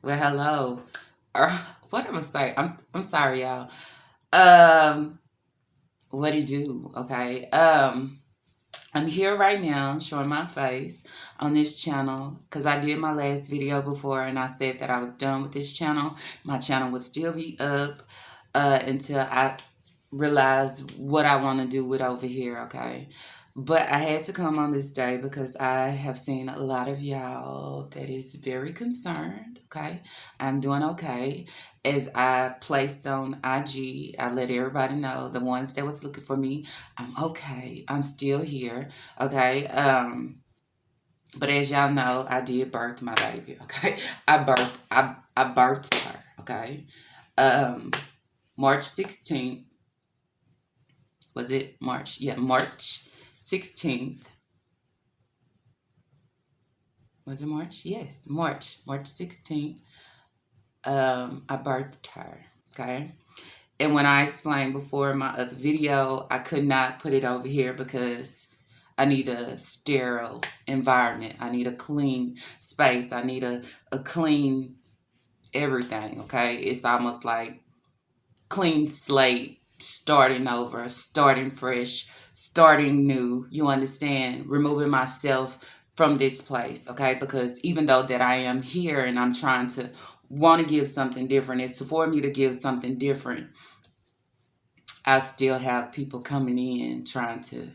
Well, hello. Or what am I saying? I'm sorry, y'all. Um, what do you do? Okay. I'm here right now showing my face on this channel because I did my last video before and I said that I was done with this channel. My channel would still be up until I realize what I want to do with over here, okay? But I had to come on this day because I have seen a lot of y'all that is very concerned, okay? I'm doing okay. As I placed on IG, I let everybody know, the ones that was looking for me, I'm okay. I'm still here, okay? But as y'all know, I did birth my baby, okay? I birthed her, okay? Um, March 16th. Was it March? Yeah, March 16th. Was it March? Yes, March 16th. I birthed her. Okay. And when I explained before in my other video, I could not put it over here because I need a sterile environment. I need a clean space. I need a clean everything. Okay. It's almost like clean slate, starting over, starting fresh, starting new. You understand? Removing myself from this place, okay? Because even though that I am here and I'm trying to want to give something different, it's for me to give something different. I still have people coming in trying to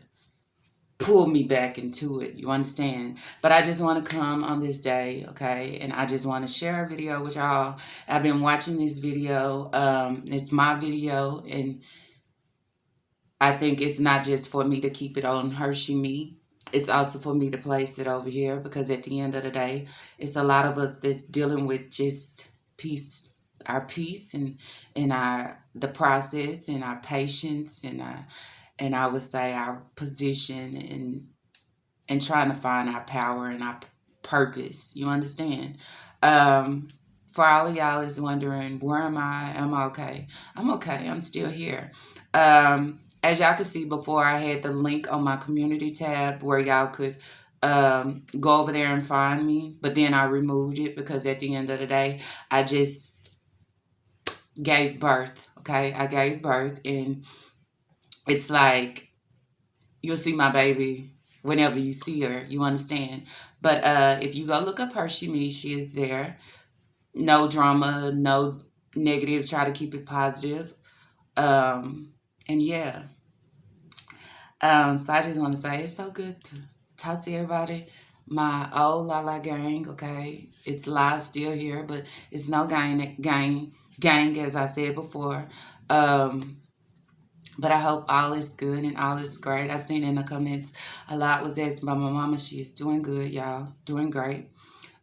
pull me back into it. You understand? But I just want to come on this day, okay? And I just want to share a video with y'all. I've been watching this video. It's my video, and I think it's not just for me to keep it on Hershey Me. It's also for me to place it over here because at the end of the day, it's a lot of us that's dealing with just peace, our peace and our the process and our patience and I would say our position and trying to find our power and our purpose. You understand? Um, for all of y'all is wondering, where am I? Am I okay? I'm okay. I'm still here. As y'all can see before, I had the link on my community tab where y'all could go over there and find me. But then I removed it because at the end of the day, I just gave birth. Okay, I gave birth, and it's like you'll see my baby whenever you see her. You understand? But if you go look up her, she is there. No drama, no negative. Try to keep it positive. Um, and yeah. So I just want to say it's so good to talk to everybody. My old Lala gang, okay, it's live still here, but it's no gang as I said before. Um, but I hope all is good and all is great. I seen in the comments a lot was asked by my mama. She is doing good, y'all, doing great.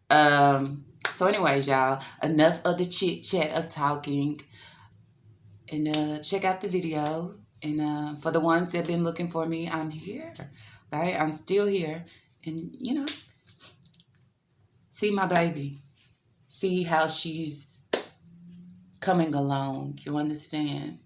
So anyways, y'all, enough of the chit chat of talking, and check out the video. And for the ones that have been looking for me, I'm here. Okay, I'm still here, and see my baby, see how she's coming along. You understand?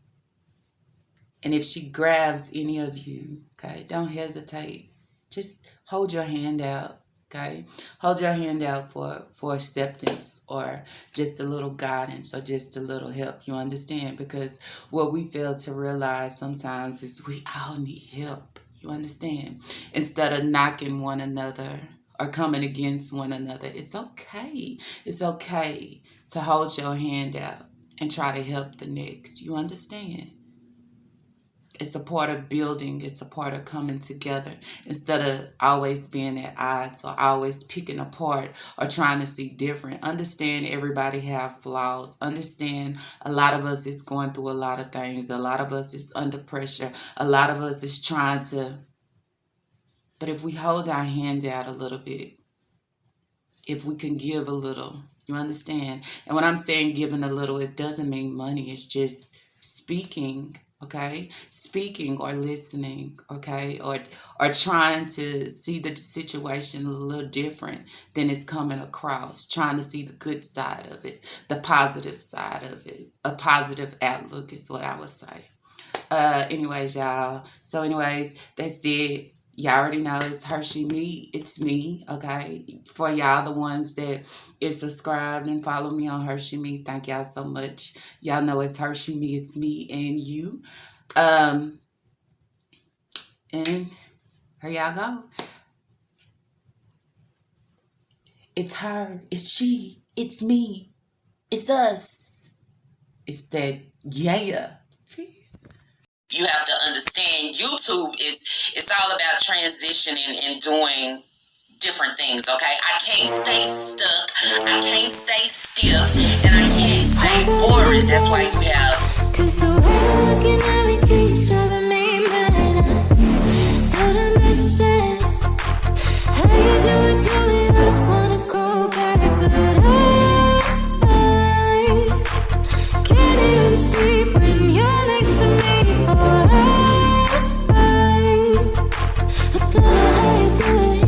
And if she grabs any of you, okay, don't hesitate. Just hold your hand out, okay? Hold your hand out for acceptance or just a little guidance or just a little help. You understand? Because what we fail to realize sometimes is we all need help. You understand? Instead of knocking one another or coming against one another, it's okay. It's okay to hold your hand out and try to help the next. You understand? It's a part of building. It's a part of coming together instead of always being at odds or always picking apart or trying to see different. Understand everybody have flaws. Understand a lot of us is going through a lot of things. A lot of us is under pressure. A lot of us is trying to, but if we hold our hand out a little bit, if we can give a little, you understand? And when I'm saying giving a little, it doesn't mean money. It's just speaking, okay? Speaking or listening, okay? Or trying to see the situation a little different than it's coming across. Trying to see the good side of it, the positive side of it. A positive outlook is what I would say. Anyways, y'all. So anyways, that's it. Y'all already know it's Hershey Me. It's me, okay? For y'all, the ones that is subscribed and follow me on Hershey Me, thank y'all so much. Y'all know it's Hershey Me. It's me and you. Um, and here y'all go. It's her. It's she. It's me. It's us. It's that yeah. You have to understand YouTube is it's all about transitioning and doing different things, okay? I can't stay stuck, I can't stay stiff, and I can't stay boring. That's why you have. Cause the way you're looking at me keeps driving me mad. Don't understand how you do it to me. I don't wanna go back, but I can't even sleep when you're next to me. Oh, I don't know how you do it.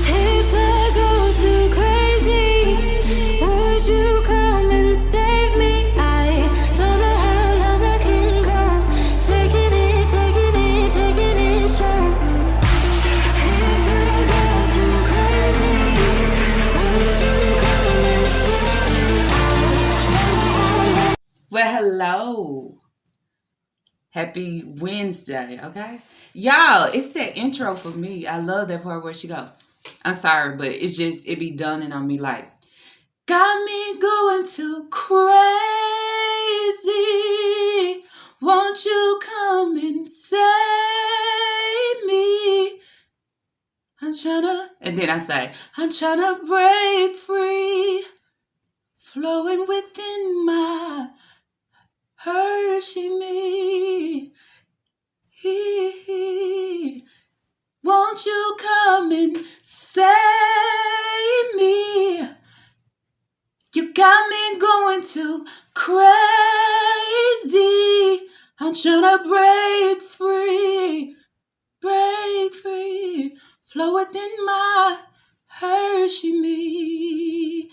If I go too crazy, would you come and save me? I don't know how long I can go, taking it slow. If I go too crazy, would you come and save me? Well, hello. Happy Wednesday, okay? Y'all, it's that intro for me. I love that part where she go. I'm sorry, but it's just, it be dawning on me like, got me going too crazy. Won't you come and save me? I'm tryna, and then I say, I'm tryna break free, flowing within my Hershey Me. Won't you come and save me? You got me going too crazy. I'm trying to break free, flow within my Hershey Me.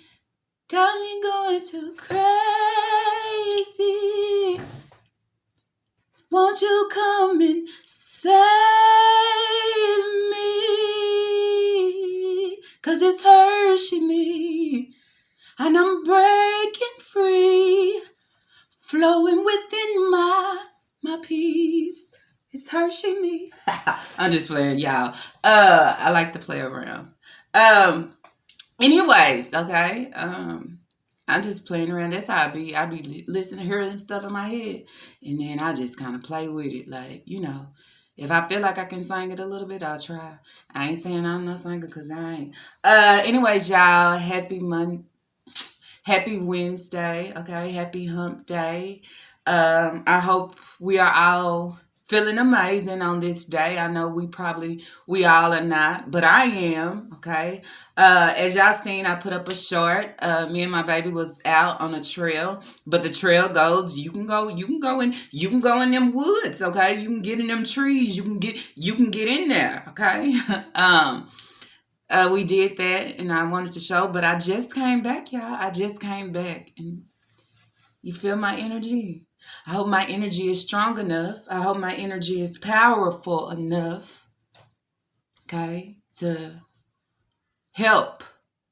Got me going too crazy. Won't you come and save me? Cause it's Hershey Me, and I'm breaking free, flowing within my peace. It's Hershey Me. I'm just playing, y'all. I like to play around. Anyways, okay. I'm just playing around. That's how I be. I be listening, hearing stuff in my head, and then I just kind of play with it. Like, if I feel like I can sing it a little bit, I'll try. I ain't saying I'm no singer because I ain't. Anyways, y'all, happy Wednesday. Okay, happy Hump Day. I hope we are all feeling amazing on this day. I know we all are not, but I am. Okay. As y'all seen, I put up a short. Me and my baby was out on a trail, but the trail goes. You can go in them woods. Okay. You can get in them trees. You can get in there. Okay. We did that, and I wanted to show, but I just came back, y'all. I just came back, and you feel my energy. I hope my energy is strong enough. I hope my energy is powerful enough, okay, to help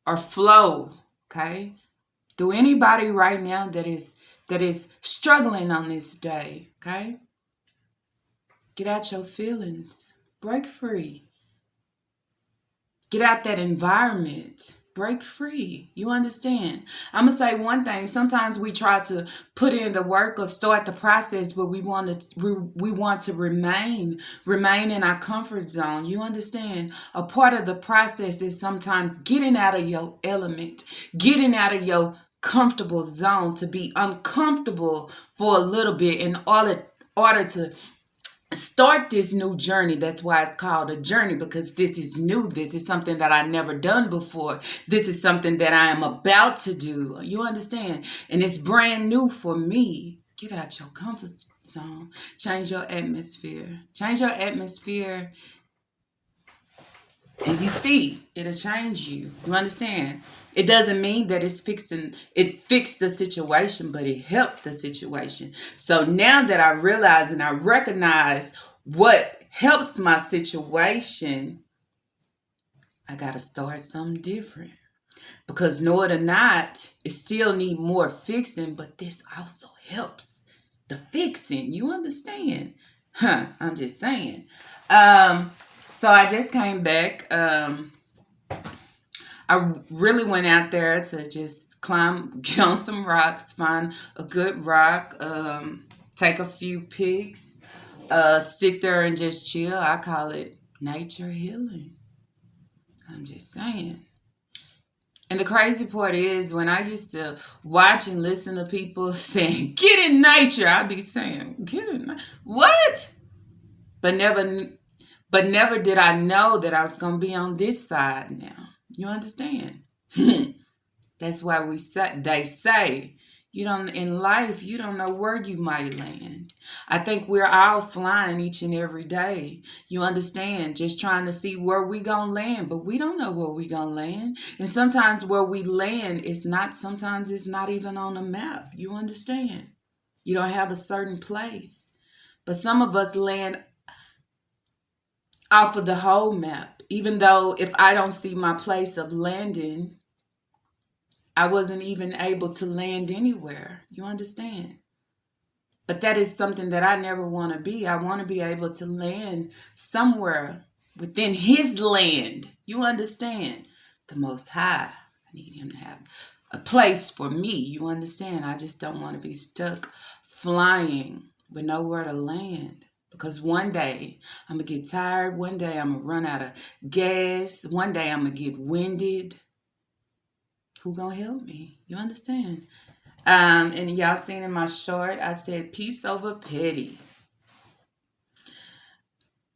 or flow, okay, through anybody right now that is struggling on this day, okay? Get out your feelings. Break free. Get out that environment. Break free. You understand? I'm going to say one thing. Sometimes we try to put in the work or start the process, but we want to remain in our comfort zone. You understand? A part of the process is sometimes getting out of your element, getting out of your comfortable zone, to be uncomfortable for a little bit in order to start this new journey. That's why it's called a journey, because this is new. This is something that I never done before. This is something that I am about to do. You understand? And it's brand new for me. Get out your comfort zone. Change your atmosphere. Change your atmosphere. And you see, it'll change you. You understand? It doesn't mean that it fixed the situation, but it helped the situation. So now that I realize and I recognize what helps my situation, I got to start something different. Because know it or not, it still need more fixing, but this also helps the fixing. You understand? I'm just saying. Um, so I just came back. I really went out there to just climb, get on some rocks, find a good rock, take a few pics, sit there and just chill. I call it nature healing. I'm just saying. And the crazy part is when I used to watch and listen to people saying, get in nature, I'd be saying, get in what? But never did I know that I was gonna be on this side now. You understand? That's why they say you don't in life you don't know where you might land. I think we're all flying each and every day. You understand? Just trying to see where we gonna land, but we don't know where we gonna land. And sometimes where we land is not. Sometimes it's not even on a map. You understand? You don't have a certain place, but some of us land off of the whole map. Even though if I don't see my place of landing, I wasn't even able to land anywhere. You understand? But that is something that I never want to be. I want to be able to land somewhere within His land. You understand? The Most High. I need Him to have a place for me. You understand? I just don't want to be stuck flying with nowhere to land. Because one day I'm going to get tired. One day I'm going to run out of gas. One day I'm going to get winded. Who gonna help me? You understand? And y'all seen in my short, I said peace over petty.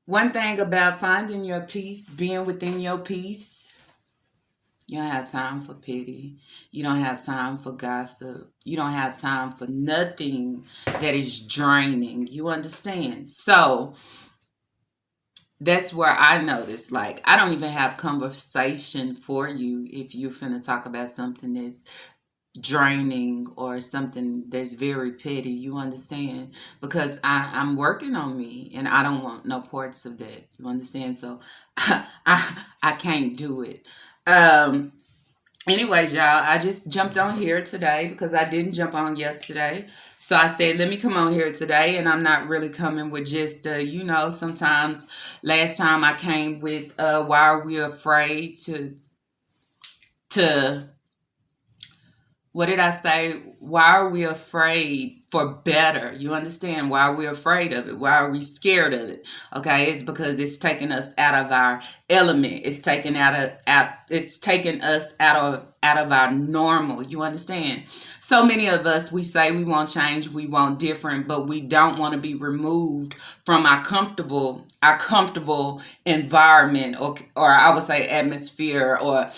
One thing about finding your peace, being within your peace, you don't have time for pity. You don't have time for gossip. You don't have time for nothing that is draining. You understand? So that's where I notice, like, I don't even have conversation for you if you're finna talk about something that's draining or something that's very petty. You understand? Because I'm working on me and I don't want no parts of that. You understand? So I can't do it. Anyways, y'all, I just jumped on here today because I didn't jump on yesterday. So I said, let me come on here today. And I'm not really coming with just, sometimes last time I came with, why are we afraid to, what did I say? Why are we afraid for better? You understand? Why are we afraid of it? Why are we scared of it? Okay, it's because it's taking us out of our element. It's taking us out of our normal. You understand? So many of us, we say we want change, we want different, but we don't want to be removed from our comfortable environment, or I would say atmosphere, or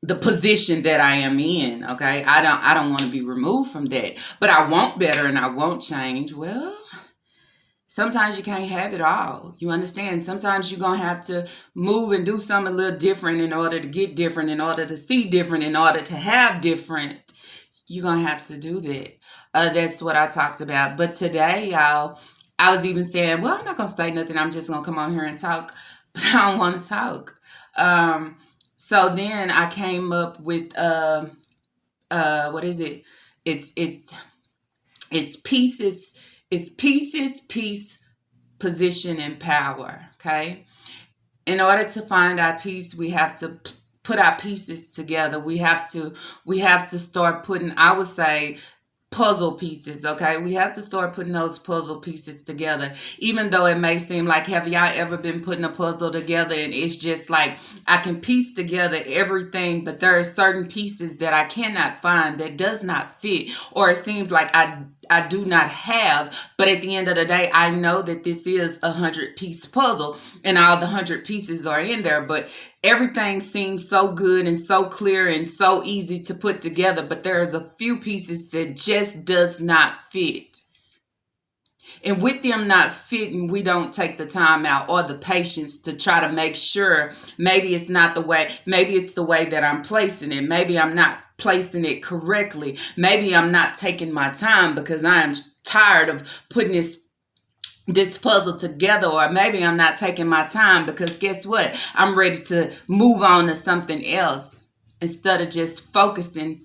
the position that I am in. Okay, I don't want to be removed from that, but I want better and I want change. Well, sometimes you can't have it all. You understand? Sometimes you're going to have to move and do something a little different in order to get different, in order to see different, in order to have different. You're going to have to do that. That's what I talked about. But today, y'all, I was even saying, well, I'm not going to say nothing. I'm just going to come on here and talk, but I don't want to talk. So then I came up with, what is it? It's pieces, peace, position, and power. Okay. In order to find our peace, we have to put our pieces together. We have to start putting, I would say, puzzle pieces. Okay, we have to start putting those puzzle pieces together, even though it may seem like, have y'all ever been putting a puzzle together and it's just like I can piece together everything, but there are certain pieces that I cannot find, that does not fit, or it seems like I do not have, but at the end of the day, I know that this is a 100-piece puzzle and all the 100 pieces are in there, but everything seems so good and so clear and so easy to put together, but there's a few pieces that just does not fit. And with them not fitting, we don't take the time out or the patience to try to make sure maybe it's not the way, maybe it's the way that I'm placing it. Maybe I'm not placing it correctly. Maybe I'm not taking my time because I am tired of putting this this puzzle together, or maybe I'm not taking my time because guess what? I'm ready to move on to something else instead of just focusing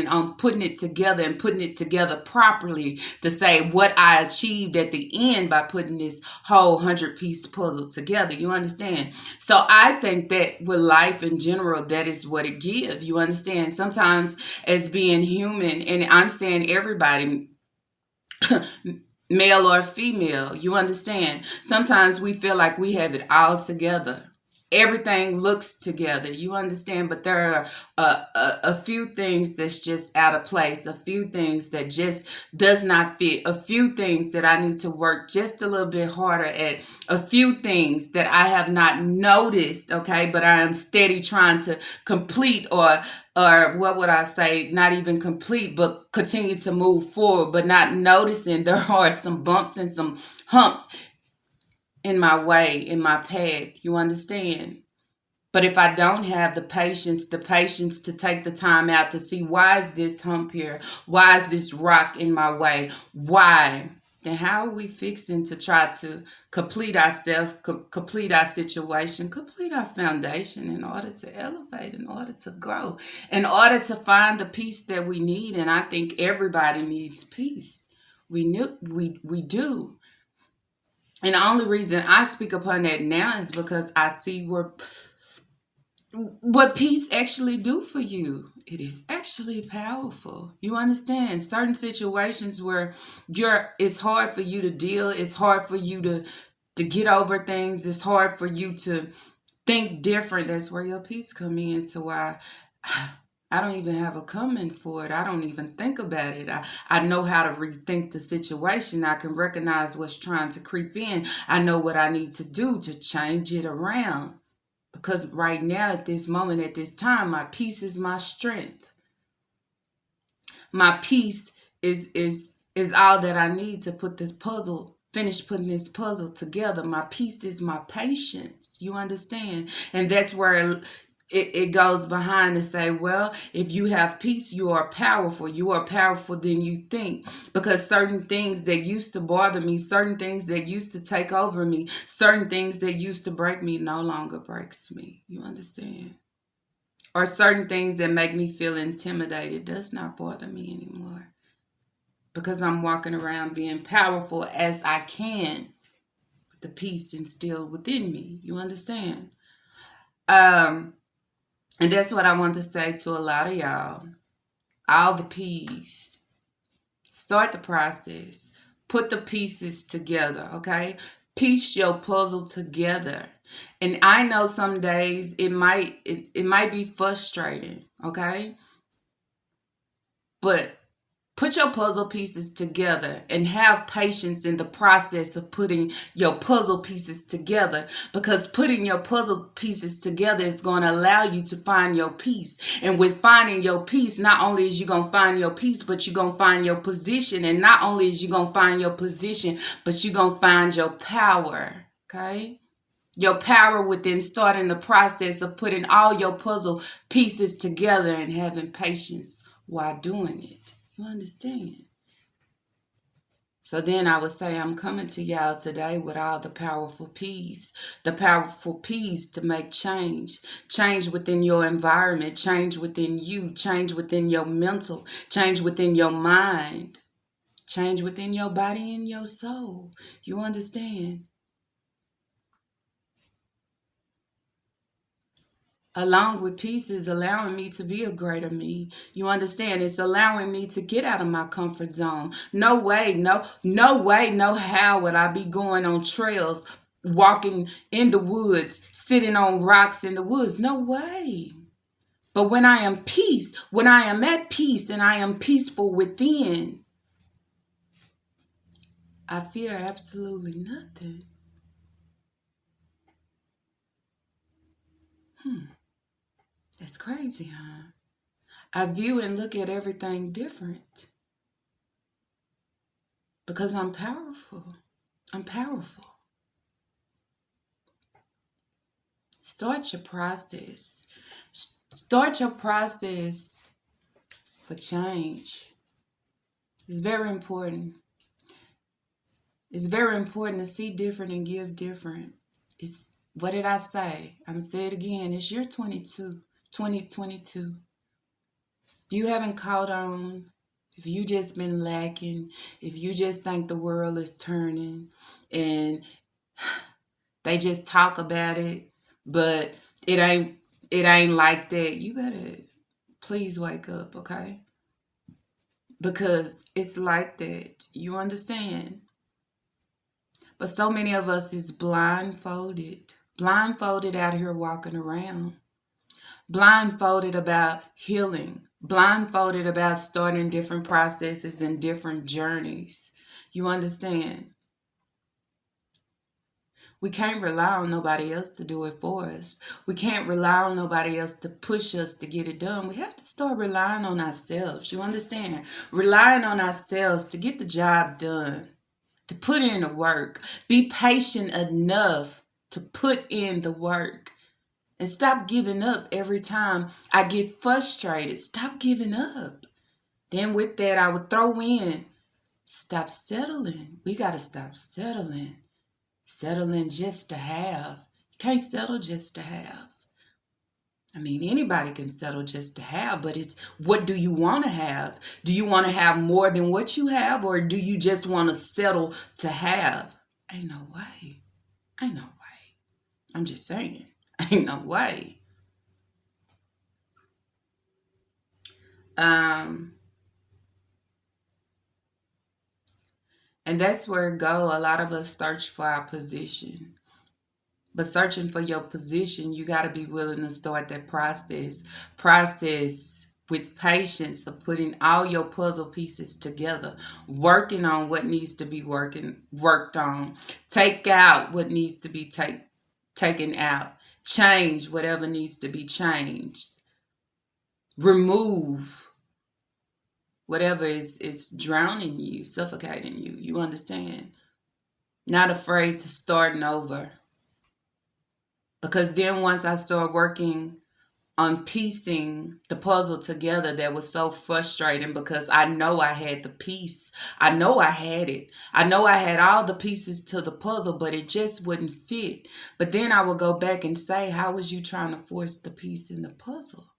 on putting it together and putting it together properly to say what I achieved at the end by putting this whole 100-piece puzzle together. You understand? So I think that with life in general, that is what it gives. You understand? Sometimes as being human, and I'm saying everybody, male or female, you understand? Sometimes we feel like we have it all together. Everything looks together, you understand? But there are a few things that's just out of place, a few things that just does not fit, a few things that I need to work just a little bit harder at, a few things that I have not noticed, okay? But I am steady trying to complete, or what would I say, not even complete, but continue to move forward, but not noticing there are some bumps and some humps in my way, in my path. You understand? But if I don't have the patience to take the time out to see, why is this hump here? Why is this rock in my way? Why? Then how are we fixing to try to complete ourselves, complete our situation, complete our foundation in order to elevate, in order to grow, in order to find the peace that we need? And I think everybody needs peace. We do. And the only reason I speak upon that now is because I see what peace actually do for you. It is actually powerful. You understand? Certain situations where it's hard for you to deal, it's hard for you to get over things, it's hard for you to think different. That's where your peace come in. To why I don't even have a comment for it. I don't even think about it. I know how to rethink the situation. I can recognize what's trying to creep in. I know what I need to do to change it around. Because right now, at this moment, at this time, my peace is my strength. My peace is all that I need to finish putting this puzzle together. My peace is my patience. You understand? And that's where it goes behind to say, well, if you have peace, you are powerful. You are powerful than you think. Because certain things that used to bother me, certain things that used to take over me, certain things that used to break me no longer breaks me. You understand? Or certain things that make me feel intimidated does not bother me anymore. Because I'm walking around being powerful as I can, with the peace instilled within me. You understand? And that's what I want to say to a lot of y'all. All the P's. Start the process. Put the pieces together, okay? Piece your puzzle together. And I know some days it might be frustrating, okay? But put your puzzle pieces together and have patience in the process of putting your puzzle pieces together, because putting your puzzle pieces together is going to allow you to find your peace. And with finding your peace, not only is you going to find your peace, but you're going to find your position. And not only is you going to find your position, but you're going to find your power, okay? Your power within starting the process of putting all your puzzle pieces together and having patience while doing it. You understand? So then I would say I'm coming to y'all today with all the powerful P's to make change. Change within your environment, change within you, change within your mental, change within your mind, change within your body and your soul. You understand? Along with peace is allowing me to be a greater me. You understand? It's allowing me to get out of my comfort zone. No way, no way, no how would I be going on trails, walking in the woods, sitting on rocks in the woods. No way. But when I am when I am at peace and I am peaceful within, I fear absolutely nothing. That's crazy, huh? I view and look at everything different because I'm powerful. I'm powerful. Start your process. Start your process for change. It's very important. It's very important to see different and give different. It's what did I say? I'm gonna say it again. It's year 2022. If you haven't caught on, if you just been lacking, if you just think the world is turning and they just talk about it, but it ain't it ain't like that, you better please wake up, okay? Because it's like that. You understand? But so many of us is blindfolded out here walking around, blindfolded about healing, blindfolded about starting different processes and different journeys. You understand? We can't rely on nobody else to do it for us. We can't rely on nobody else to push us to get it done. We have to start relying on ourselves. You understand? Relying on ourselves to get the job done, to put in the work. Be patient enough to put in the work. And stop giving up every time I get frustrated. Stop giving up. Then with that, I would throw in, stop settling. We got to stop settling. Settling just to have. You can't settle just to have. I mean, anybody can settle just to have, but it's what do you want to have? Do you want to have more than what you have, or do you just want to settle to have? Ain't no way. Ain't no way. I'm just saying. Ain't no way. Um, and that's where it go. A lot of us search for our position. But searching for your position, you got to be willing to start that process. Process with patience of putting all your puzzle pieces together, working on what needs to be worked on, take out what needs to be taken out, change whatever needs to be changed, remove whatever is drowning you, suffocating you. You understand? Not afraid to starting over. Because then once I started working on piecing the puzzle together, that was so frustrating because I know I had the piece. I know I had it. I know I had all the pieces to the puzzle, but it just wouldn't fit. But then I would go back and say, how was you trying to force the piece in the puzzle?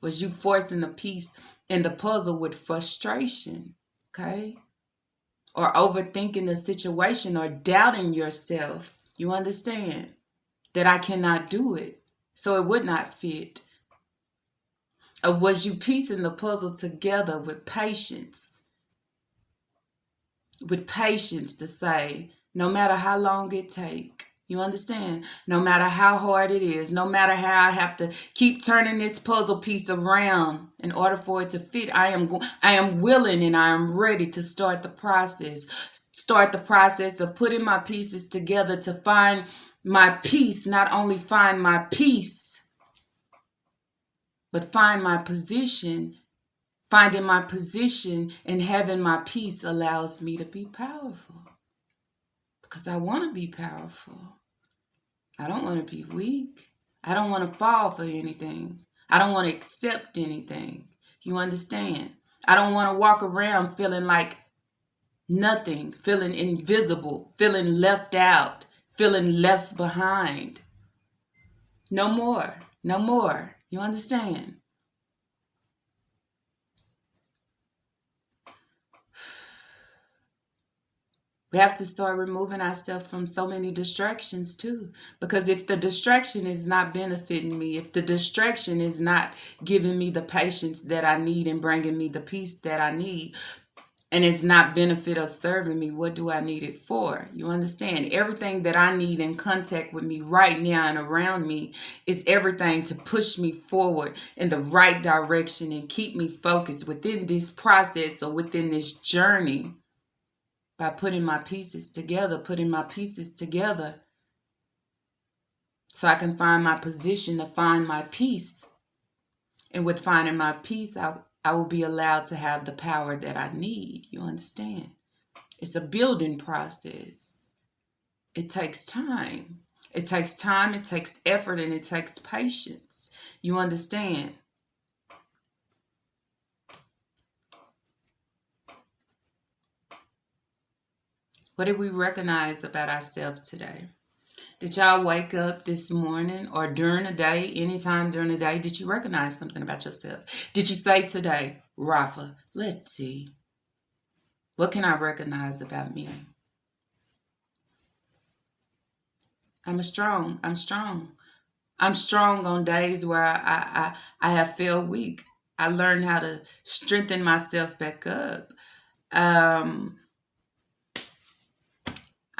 Was you forcing the piece in the puzzle with frustration? Okay? Or overthinking the situation or doubting yourself. You understand? That I cannot do it, so it would not fit? Or was you piecing the puzzle together with patience? With patience to say, no matter how long it take, you understand? No matter how hard it is, no matter how I have to keep turning this puzzle piece around in order for it to fit, I am willing and I am ready to start the process. Start the process of putting my pieces together to find my peace. Not only find my peace, but find my position. Finding my position and having my peace allows me to be powerful. Because I want to be powerful. I don't want to be weak. I don't want to fall for anything. I don't want to accept anything. You understand? I don't want to walk around feeling like nothing, feeling invisible, feeling left out, feeling left behind. No more. No more. You understand? We have to start removing ourselves from so many distractions too. Because if the distraction is not benefiting me, if the distraction is not giving me the patience that I need and bringing me the peace that I need, and it's not benefit or serving me, what do I need it for? You understand? Everything that I need in contact with me right now and around me is everything to push me forward in the right direction and keep me focused within this process or within this journey. By putting my pieces together so I can find my position to find my peace. And with finding my peace, I will be allowed to have the power that I need. You understand? It's a building process. It takes time. It takes time, it takes effort, and it takes patience. You understand? What did we recognize about ourselves today? Did y'all wake up this morning or during the day, anytime during the day, did you recognize something about yourself? Did you say today, Rafa, let's see, what can I recognize about me? I'm strong. I'm strong. I'm strong on days where I have felt weak. I learned how to strengthen myself back up. Um,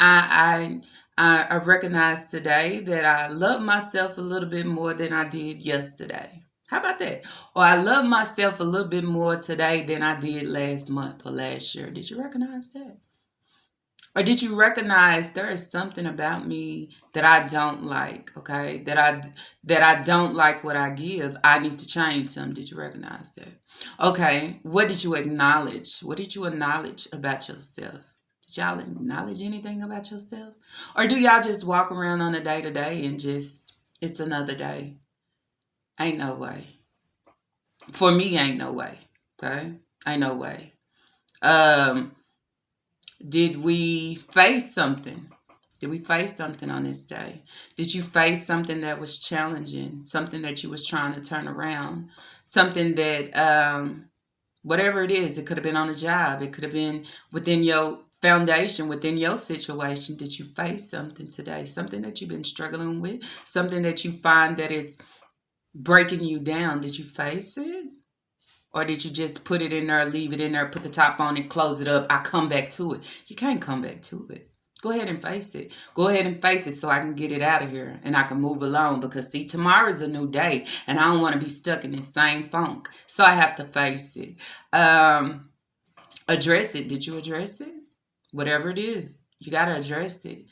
I recognize today that I love myself a little bit more than I did yesterday. How about that? Or I love myself a little bit more today than I did last month or last year. Did you recognize that? Or did you recognize there is something about me that I don't like, okay? That I don't like what I give. I need to change some. Did you recognize that? Okay. What did you acknowledge? What did you acknowledge about yourself? Did y'all acknowledge anything about yourself? Or do y'all just walk around on a day to day and just it's another day? Ain't no way. For me, ain't no way. Okay? Ain't no way. Um Did we face something? Did we face something on this day? Did you face something that was challenging? Something that you was trying to turn around? Something that, whatever it is, it could have been on a job. It could have been within your foundation, within your situation. Did you face something today? Something that you've been struggling with? Something that you find that it's breaking you down? Did you face it? Or did you just put it in there, leave it in there, put the top on it, close it up? I come back to it. You can't come back to it. Go ahead and face it. Go ahead and face it so I can get it out of here and I can move along. Because, see, tomorrow's a new day and I don't want to be stuck in this same funk. So I have to face it. Address it. Did you address it? Whatever it is, you got to address it.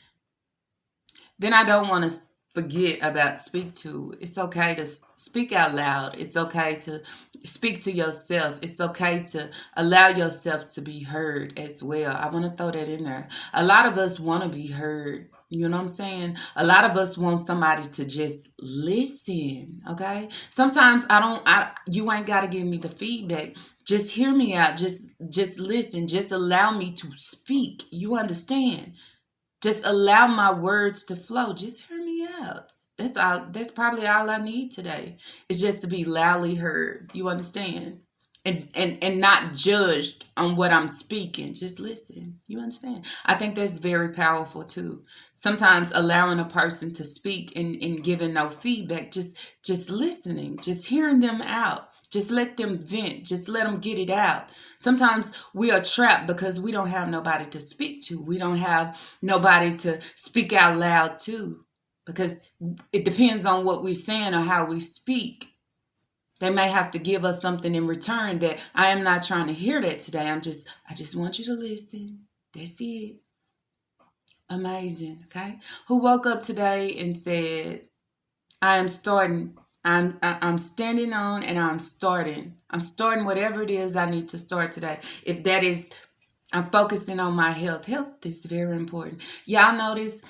Then I don't want to forget about speak to. It's okay to speak out loud. It's okay to speak to yourself. It's okay to allow yourself to be heard as well. I want to throw that in there. A lot of us want to be heard. You know what I'm saying? A lot of us want somebody to just listen, okay? Sometimes you ain't got to give me the feedback. Just hear me out. Just listen. Just allow me to speak. You understand? Just allow my words to flow. Just hear me out. That's all. That's probably all I need today. Is just to be loudly heard. You understand? And not judged on what I'm speaking. Just listen. You understand? I think that's very powerful too. Sometimes allowing a person to speak and giving no feedback, just listening, just hearing them out. Just let them vent. Just let them get it out. Sometimes we are trapped because we don't have nobody to speak to. We don't have nobody to speak out loud to. Because it depends on what we're saying or how we speak. They may have to give us something in return that I am not trying to hear that today. I just want you to listen. That's it. Amazing. Okay. Who woke up today and said, I am starting. I'm standing on and I'm starting. I'm starting whatever it is I need to start today. If that is, I'm focusing on my health. Health is very important. Y'all notice,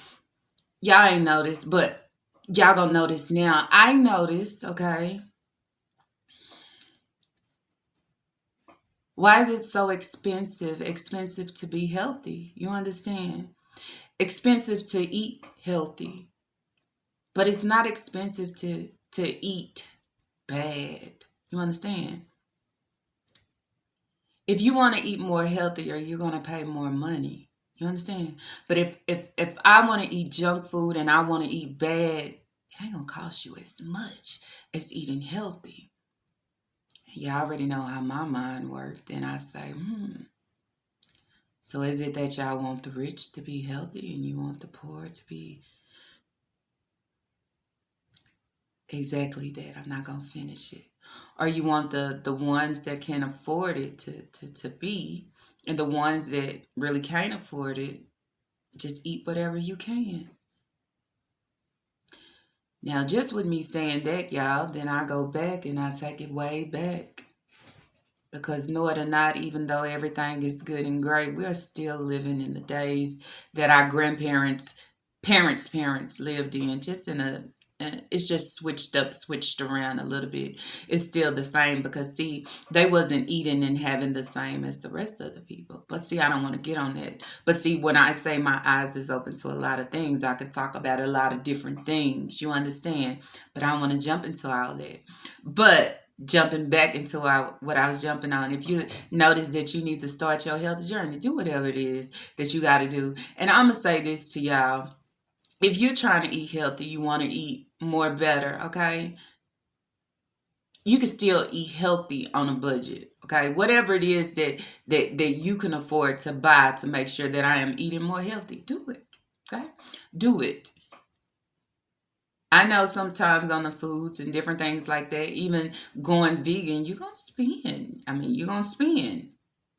y'all ain't noticed, but y'all gonna notice now. I noticed, okay. Why is it so expensive? Expensive to be healthy. You understand? Expensive to eat healthy. But it's not expensive to eat bad. You understand? If you want to eat more healthier, you're going to pay more money. You understand? But if I want to eat junk food and I want to eat bad, it ain't going to cost you as much as eating healthy. You already know how my mind worked. And I say, so is it that y'all want the rich to be healthy and you want the poor to be exactly that? I'm not going to finish it. Or you want the ones that can afford it to be, and the ones that really can't afford it, just eat whatever you can. Now, just with me saying that, y'all, then I go back and I take it way back. Because know it or not, even though everything is good and great, we are still living in the days that our grandparents, parents lived in, just in a It's just switched around a little bit. It's still the same because see, they wasn't eating and having the same as the rest of the people. But see, I don't want to get on that. But see, when I say my eyes is open to a lot of things, I could talk about a lot of different things. You understand? But I don't want to jump into all that. But jumping back into what I was jumping on, if you notice that you need to start your health journey, do whatever it is that you got to do. And I'm gonna say this to y'all: if you're trying to eat healthy, you want to eat more better, okay? You can still eat healthy on a budget, okay? Whatever it is that you can afford to buy to make sure that I am eating more healthy, do it, okay? Do it. I know sometimes on the foods and different things like that, even going vegan, you're going to spend. I mean, you're going to spend.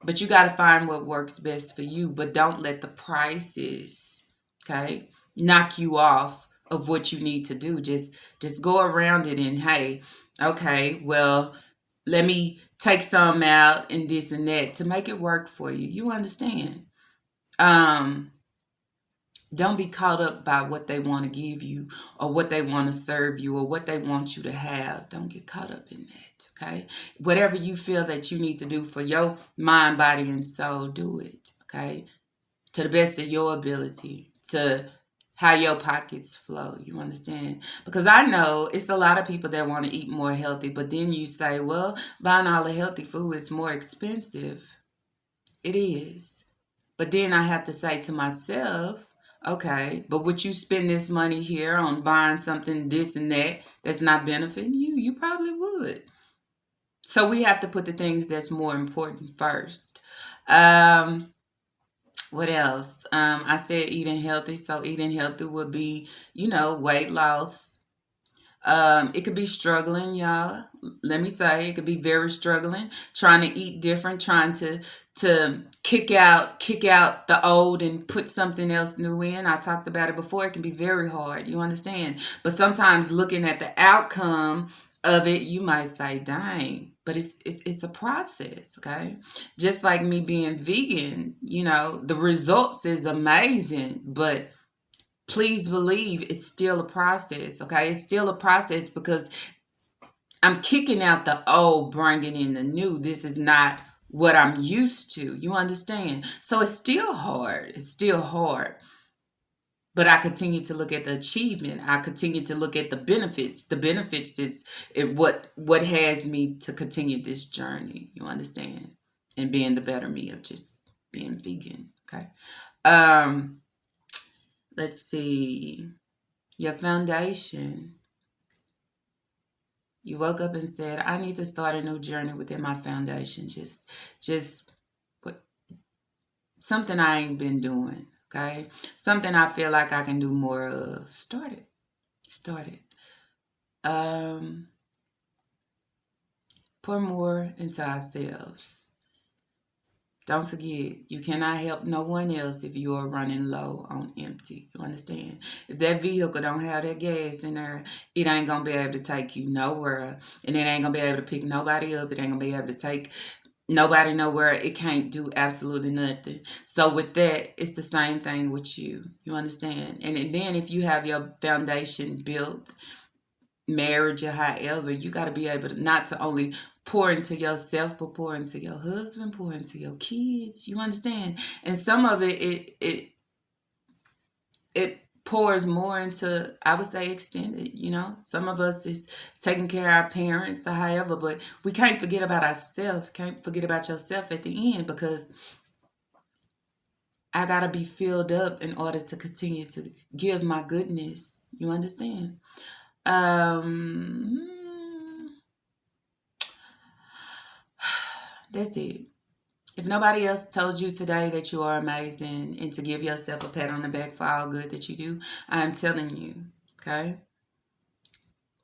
But you got to find what works best for you. But don't let the prices, okay, knock you off of what you need to do. Just go around it and, hey, okay, well, let me take some out and this and that to make it work for you. You understand? Um, don't be caught up by what they want to give you or what they want to serve you or what they want you to have. Don't get caught up in that, okay? Whatever you feel that you need to do for your mind, body, and soul, do it, okay? To the best of your ability, to how your pockets flow. You understand? Because I know it's a lot of people that want to eat more healthy, but then you say, well, buying all the healthy food is more expensive. It is. But then I have to say to myself, okay, but would you spend this money here on buying something, this and that, that's not benefiting you? You probably would. So we have to put the things that's more important first. Um, what else? I said eating healthy. So eating healthy would be, weight loss. It could be struggling, y'all. Let me say, it could be very struggling, trying to eat different, trying to kick out the old and put something else new in. I talked about it before. It can be very hard. You understand? But sometimes looking at the outcome of it, you might say, "Dang." But it's a process, okay? Just like me being vegan, the results is amazing, but please believe it's still a process, okay? It's still a process because I'm kicking out the old, bringing in the new. This is not what I'm used to. You understand? So it's still hard. It's still hard. But I continue to look at the achievement. I continue to look at the benefits. The benefits is what has me to continue this journey. You understand? And being the better me of just being vegan. Okay. Um, let's see. Your foundation. You woke up and said, I need to start a new journey within my foundation. Just what something I ain't been doing. Okay. Something I feel like I can do more of. Start it. Start it. Um, pour more into ourselves. Don't forget, you cannot help no one else if you are running low on empty. You understand? If that vehicle don't have that gas in there, it ain't gonna be able to take you nowhere. And it ain't gonna be able to pick nobody up. It ain't gonna be able to take nobody nowhere. It can't do absolutely nothing. So with that, it's the same thing with you. You understand? And then if you have your foundation built, marriage or however, you got to be able to not to only pour into yourself, but pour into your husband, pour into your kids. You understand? And some of it pours more into, I would say, extended. Some of us is taking care of our parents or however, but we can't forget about ourselves. Can't forget about yourself at the end because I gotta be filled up in order to continue to give my goodness. You understand? Um, that's it. If nobody else told you today that you are amazing and to give yourself a pat on the back for all good that you do, I'm telling you, okay?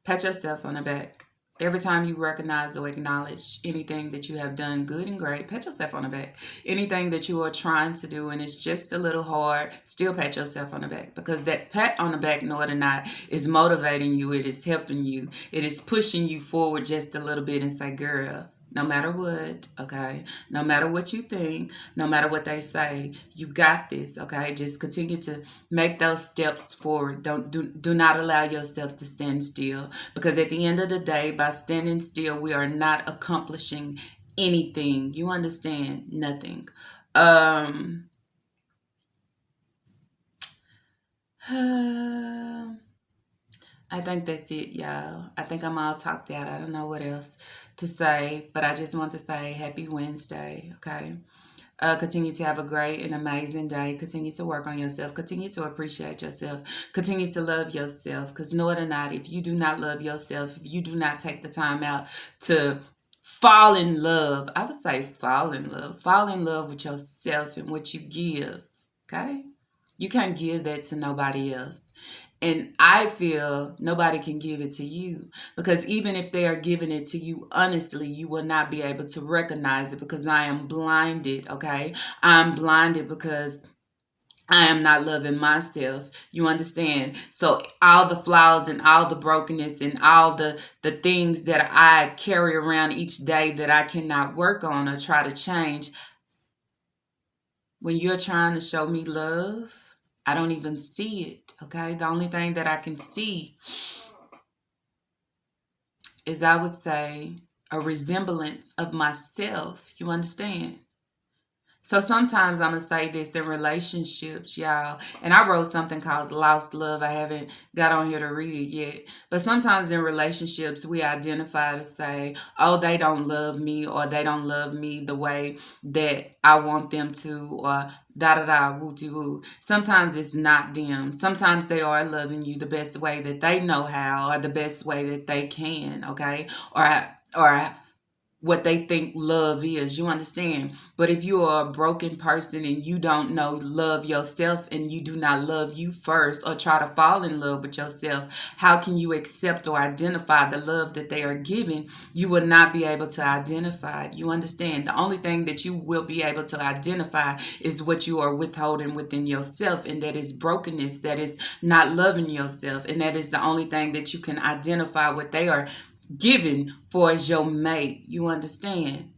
Pat yourself on the back. Every time you recognize or acknowledge anything that you have done good and great, pat yourself on the back. Anything that you are trying to do and it's just a little hard, still pat yourself on the back. Because that pat on the back, no or not, is motivating you. It is helping you. It is pushing you forward just a little bit and say, girl, no matter what, okay? No matter what you think, no matter what they say, you got this, okay? Just continue to make those steps forward. Do not allow yourself to stand still, because at the end of the day, by standing still, we are not accomplishing anything. You understand? Nothing. Um I think that's it, y'all. I think I'm all talked out. I don't know what else to say, but I just want to say happy Wednesday, okay? Continue to have a great and amazing day. Continue to work on yourself. Continue to appreciate yourself. Continue to love yourself. Because know it or not, if you do not love yourself, if you do not take the time out to fall in love, I would say fall in love. Fall in love with yourself and what you give, okay? You can't give that to nobody else. And I feel nobody can give it to you, because even if they are giving it to you honestly, you will not be able to recognize it, because I am blinded, okay? I'm blinded because I am not loving myself. You understand? So all the flaws and all the brokenness and all the things that I carry around each day that I cannot work on or try to change, when you're trying to show me love, I don't even see it, okay? The only thing that I can see is, I would say, a resemblance of myself. You understand? So sometimes I'm going to say this in relationships, y'all. And I wrote something called Lost Love. I haven't got on here to read it yet. But sometimes in relationships, we identify to say, oh, they don't love me, or they don't love me the way that I want them to, or da da da, woo dee woo. Sometimes it's not them. Sometimes they are loving you the best way that they know how, or the best way that they can, okay? Or what they think love is. You understand? But if you are a broken person and you don't know love yourself, and you do not love you first, or try to fall in love with yourself, how can you accept or identify the love that they are giving? You will not be able to identify it. You understand? The only thing that you will be able to identify is what you are withholding within yourself, and that is brokenness, that is not loving yourself, and that is the only thing that you can identify what they are given for as your mate. You understand?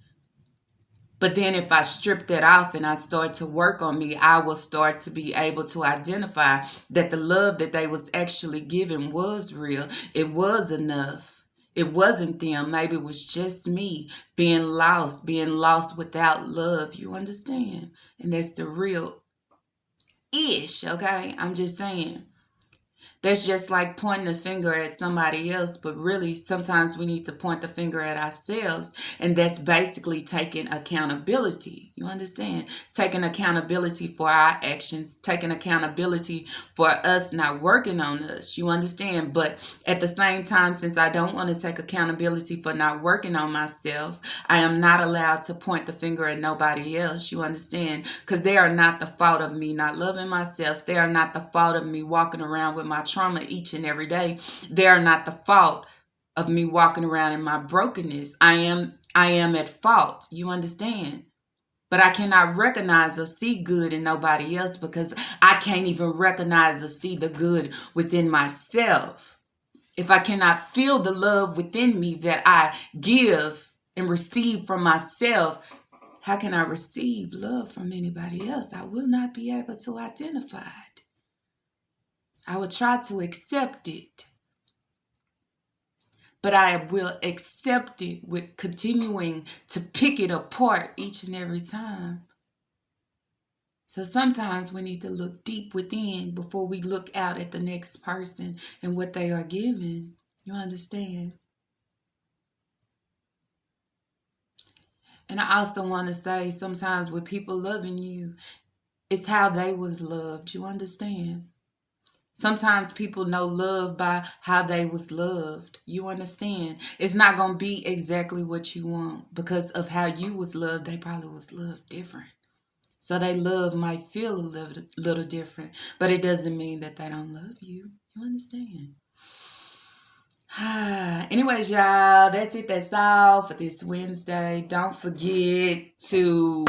But then if I strip that off and I start to work on me, I will start to be able to identify that the love that they was actually given was real. It was enough. It wasn't them. Maybe it was just me being lost without love. You understand? And that's the real ish, okay? I'm just saying. That's just like pointing the finger at somebody else, but really sometimes we need to point the finger at ourselves, and that's basically taking accountability. You understand? Taking accountability for our actions, taking accountability for us not working on us. You understand? But at the same time, since I don't want to take accountability for not working on myself, I am not allowed to point the finger at nobody else. You understand? Because they are not the fault of me not loving myself. They are not the fault of me walking around with my trauma each and every day. They are not the fault of me walking around in my brokenness. I am at fault. You understand? But I cannot recognize or see good in nobody else, because I can't even recognize or see the good within myself. If I cannot feel the love within me that I give and receive from myself, how can I receive love from anybody else? I will not be able to identify it. I will try to accept it, but I will accept it with continuing to pick it apart each and every time. So sometimes we need to look deep within before we look out at the next person and what they are giving. You understand? And I also want to say, sometimes with people loving you, it's how they was loved. You understand? Sometimes people know love by how they was loved. You understand? It's not going to be exactly what you want, because of how you was loved. They probably was loved different. So they love might feel a little different, but it doesn't mean that they don't love you. You understand? Anyways, y'all, that's it. That's all for this Wednesday. Don't forget to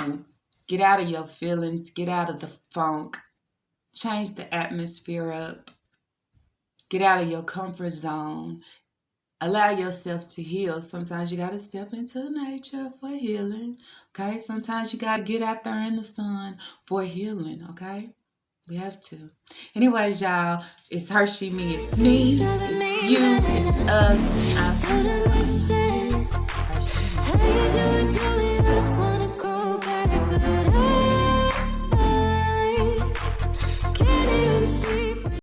get out of your feelings, get out of the funk, change the atmosphere up, get out of your comfort zone, Allow yourself to heal. Sometimes you got to step into nature for healing. Okay. Sometimes you got to get out there in the sun for healing. Okay. We have to. Anyways, y'all, it's Hershey, me, it's me, it's you, it's us. I'll see you. Hershey.